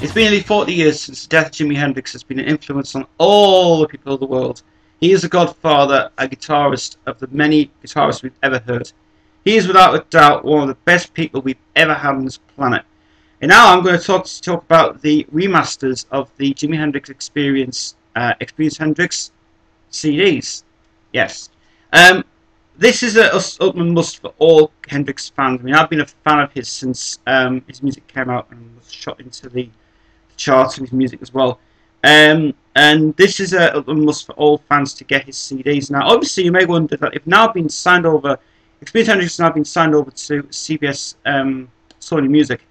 It's been nearly 40 years since the death of Jimi Hendrix has been an influence on all the people of the world. He is a godfather, a guitarist of the many guitarists we've ever heard. He is without a doubt one of the best people we've ever had on this planet. And now I'm going to talk about the remasters of the Jimi Hendrix Experience, Experience Hendrix CDs. Yes. This is an ultimate must for all Hendrix fans. I mean, I've been a fan of his since his music came out and was shot into the charts of his music as well. And this is a must for all fans to get his CDs. Now, obviously, you may wonder that if now been signed over, Experience Hendrix has now been signed over to CBS Sony Music,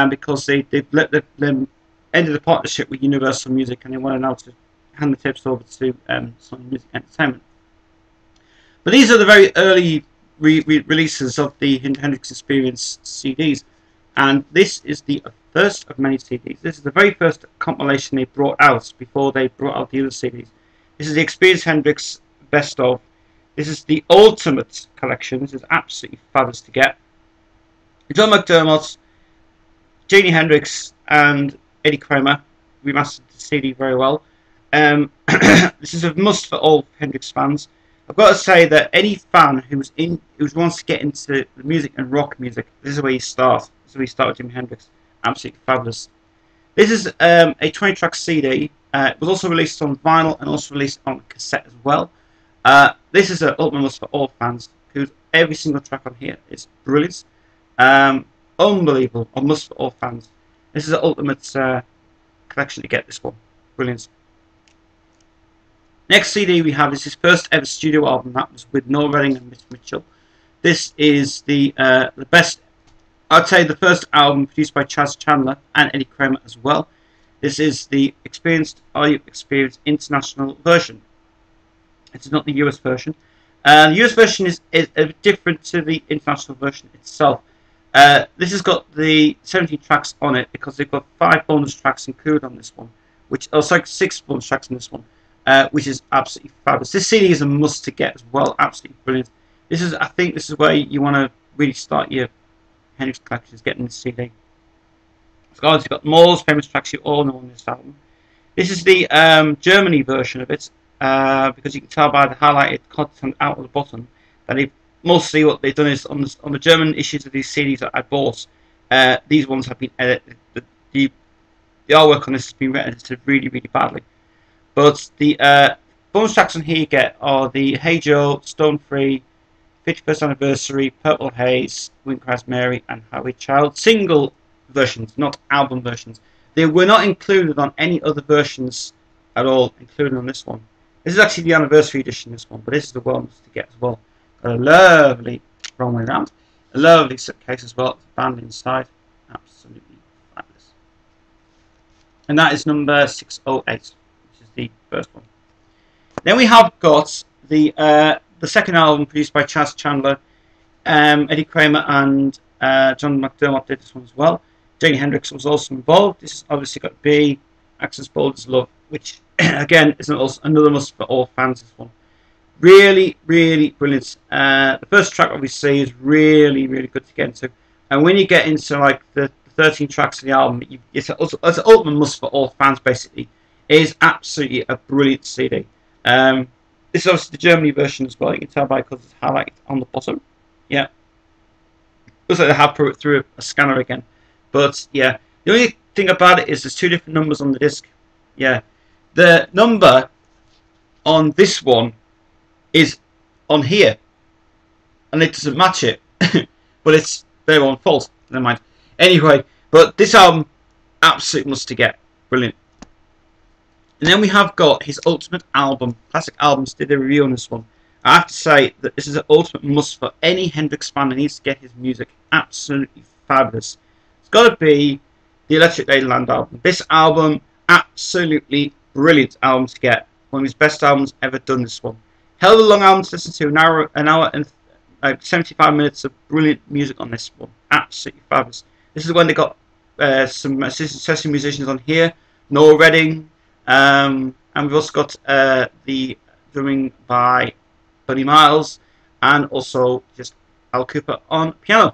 because they've let them ended the partnership with Universal Music, and they want now to hand the tapes over to Sony Music Entertainment. But these are the very early releases of the Hendrix Experience CDs, and this is the first of many CDs. This is the very first compilation they brought out before they brought out the other CDs. This is the Experience Hendrix Best Of. This is the Ultimate Collection. This is absolutely fabulous to get. John McDermott, Jimi Hendrix, and Eddie Kramer remastered the CD very well. This is a must for all Hendrix fans. I've got to say that any fan who wants to get into the music and rock music, this is where you start. This is where you start with Jimi Hendrix. Absolutely fabulous. This is a 20-track CD. It was also released on vinyl and also released on cassette as well. This is an ultimate must for all fans, because every single track on here is brilliant. Unbelievable. A must for all fans. This is an ultimate collection to get this one. Brilliant. Next CD we have is his first ever studio album. That was with Noel Redding and Mitch Mitchell. This is the best, I'd say, the first album produced by Chas Chandler and Eddie Kramer as well. This is the Are You Experienced International version. It's not the US version. The US version is different to the international version itself. This has got the 17 tracks on it because they've got 5 bonus tracks included on this one, sorry, 6 bonus tracks on this one. Which is absolutely fabulous. This CD is a must to get as well. Absolutely brilliant. I think this is where you want to really start your Hendrix collections, getting this CD. It's got most famous tracks you all know on this album. This is the Germany version of it, because you can tell by the highlighted content out of the bottom that mostly what they've done is on the German issues of these CDs that I bought. These ones have been edited. The artwork on this has been edited really, really badly. But the bonus tracks on here you get are the Hey Joe, Stone Free, 51st Anniversary, Purple Haze, Wind Cries Mary, and Highway Child single versions, not album versions. They were not included on any other versions at all, including on this one. This is actually the anniversary edition, this one, but this is the one to get as well. Got a lovely, wrong way around, a lovely case as well, band inside, absolutely fabulous. And that is number 608. The first one. Then we have got the second album produced by Chas Chandler, Eddie Kramer and John McDermott did this one as well. Jimi Hendrix was also involved. This has obviously got B, Access Bold as Love, which again is another must for all fans. This one, really, really brilliant. The first track obviously is really, really good to get into, and when you get into like the 13 tracks of the album, it's an ultimate must for all fans basically. It is absolutely a brilliant CD. This is obviously the Germany version as well. You can tell by because it's highlighted on the bottom. Yeah. Looks like they have put it through a scanner again. But yeah, the only thing about it is there's 2 different numbers on the disc. Yeah. The number on this one is on here. And it doesn't match it. But it's their own fault. Never mind. Anyway, but this album, absolutely must to get. Brilliant. And then we have got his ultimate album, Classic Albums, did a review on this one. I have to say that this is an ultimate must for any Hendrix fan that needs to get his music. Absolutely fabulous. It's got to be the Electric Ladyland album. This album, absolutely brilliant album to get. One of his best albums ever done, this one. Hell of a long album to listen to, an hour and 75 minutes of brilliant music on this one. Absolutely fabulous. This is when they got some assistant session musicians on here. Noel Redding. And we've also got the drumming by Buddy Miles, and also just Al Cooper on piano,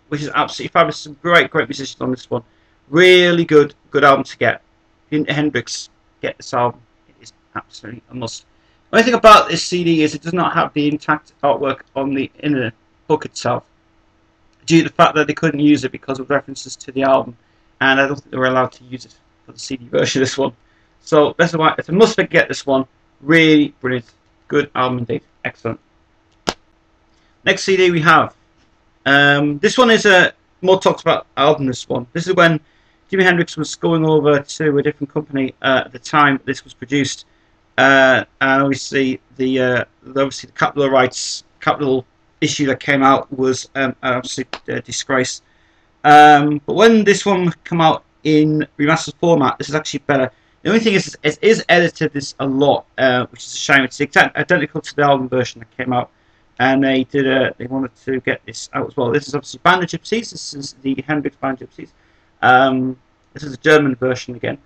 which is absolutely fabulous. Some great musicians on this one. Really good good album to get. If you're into Hendrix, get this album. It is absolutely a must. The only thing about this CD is it does not have the intact artwork on the inner book itself, due to the fact that they couldn't use it because of references to the album, and I don't think they were allowed to use it for the CD version of this one. So that's why it's a must get this one. Really brilliant, good album indeed, excellent. Next CD we have. This one is a more talked about album. This one. This is when Jimi Hendrix was going over to a different company at the time this was produced, and obviously the capital issue that came out was obviously a disgrace. But when this one came out in remastered format, this is actually better. The only thing is, it is edited this a lot, which is a shame. It's identical to the album version that came out, and they wanted to get this out as well. This is obviously Band of Gypsies. This is the Hendrix Band of Gypsies. This is a German version again.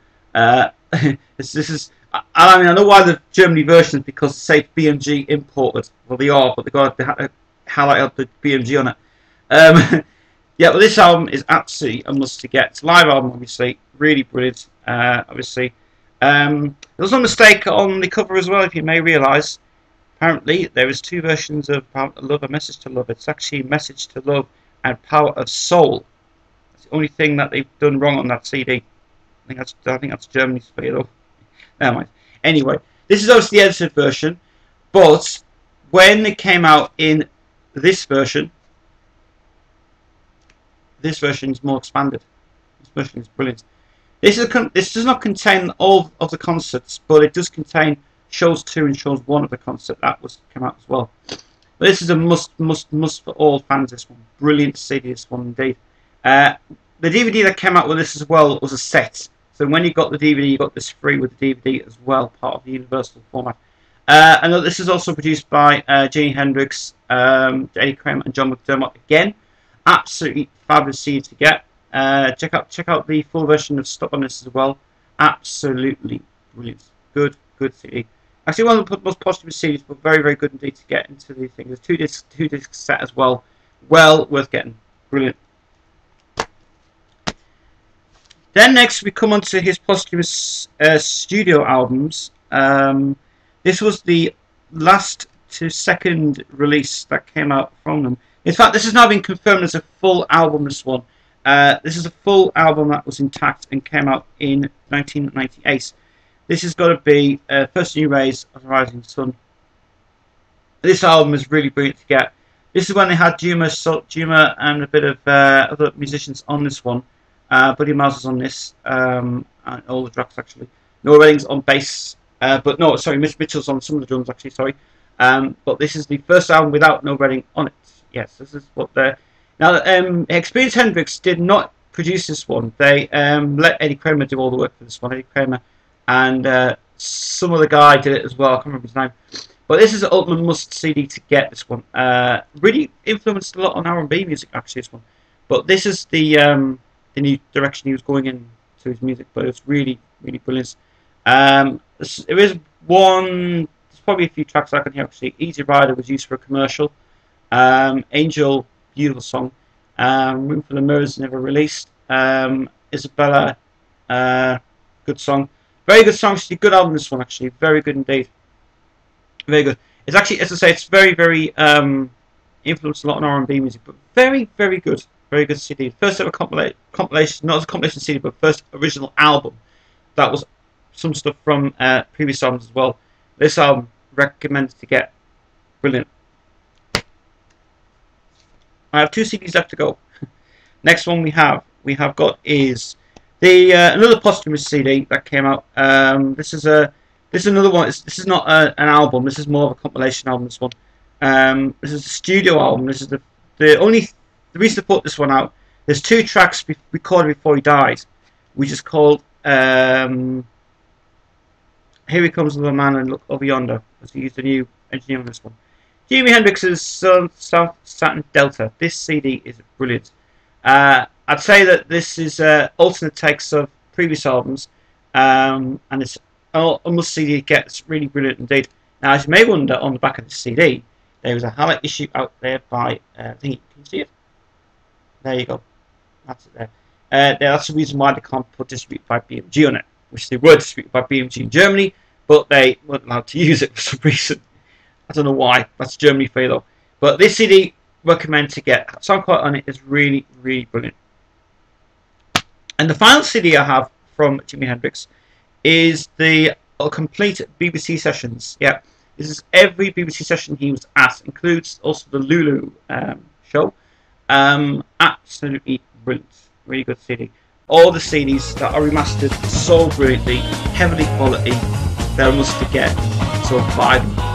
This is. I mean, I know why the Germany version is because it's safe BMG imported. Well, they are, but they got to highlight up the BMG on it. Yeah, but this album is absolutely a must to get. It's a live album, obviously, really brilliant. Obviously, there was no mistake on the cover as well, if you may realise. Apparently, there is two versions of Power of Love and Message to Love. It's actually Message to Love and Power of Soul. That's the only thing that they've done wrong on that CD. I think that's Germany's for you, though. Never mind. Anyway, this is obviously the edited version, but when it came out in this version is more expanded. This version is brilliant. This does not contain all of the concerts, but it does contain shows 2 and shows 1 of the concert that came out as well. But this is a must for all fans. This one, brilliant CD. This one indeed. The DVD that came out with this as well was a set. So when you got the DVD, you got this free with the DVD as well, part of the universal format. And this is also produced by Jimi Hendrix, Eddie Kramer, and John McDermott again. Absolutely fabulous CD to get. Check out the full version of Stop on this as well. Absolutely brilliant. Good CD. Actually, one of the most posthumous CDs, but very good indeed to get into the thing. There's two disc set as well. Well worth getting. Brilliant. Then next we come on to his posthumous studio albums. This was the last to second release that came out from them. In fact, this has now been confirmed as a full album, this one. This is a full album that was intact and came out in 1998. This has got to be First New Rays of the Rising Sun. This album is really brilliant to get. This is when they had Juma and a bit of other musicians on this one. Buddy Miles is on this, and all the tracks actually. Noah Redding's on bass, but no, sorry, Mitch Mitchell's on some of the drums actually, sorry. But this is the first album without Noah Redding on it. Yes, this is what they're... Now, Experience Hendrix did not produce this one. They let Eddie Kramer do all the work for this one. Eddie Kramer and some other guy did it as well. I can't remember his name. But this is an ultimate must CD to get, this one. Really influenced a lot on R&B music, actually, this one. But this is the new direction he was going in to his music. But it's really brilliant. There is one... There's probably a few tracks I can hear, actually. Easy Rider was used for a commercial. Angel, beautiful song. Room for the Mirrors, never released. Isabella, good song. Very good song. Actually, good album, this one, actually. Very good indeed. Very good. It's actually, as I say, it's very influenced a lot on R&B music, but very good. Very good CD. First ever compilation, not as a compilation CD, but first original album. That was some stuff from previous albums as well. This album, recommended to get. Brilliant. I have 2 CDs left to go. Next one we have got is the another posthumous CD that came out. This is another one. This is not an album. This is more of a compilation album. This one. This is a studio album. This is the reason to put this one out. There's 2 tracks recorded before he died, which is called Here He Comes with a Man and Look Over Yonder. Because he used a new engineer on this one. Jimi Hendrix's South Saturn Delta. This CD is brilliant. I'd say that this is alternate takes of previous albums, and it's a must CD to get. It's really brilliant indeed. Now, as you may wonder, on the back of the CD, there was a highlight issue out there by, I think you can see it. There you go. That's it there. That's the reason why they can't put distributed by BMG on it, which they were distributed by BMG in Germany, but they weren't allowed to use it for some reason. I don't know why. That's Germany for you though. But this CD, recommend to get. Sound quality on it is really, really brilliant. And the final CD I have from Jimi Hendrix is the complete BBC sessions. Yeah, this is every BBC session he was at. Includes also the Lulu show. Absolutely brilliant. Really good CD. All the CDs that are remastered so brilliantly, heavily quality. They're a must to get. So buy them.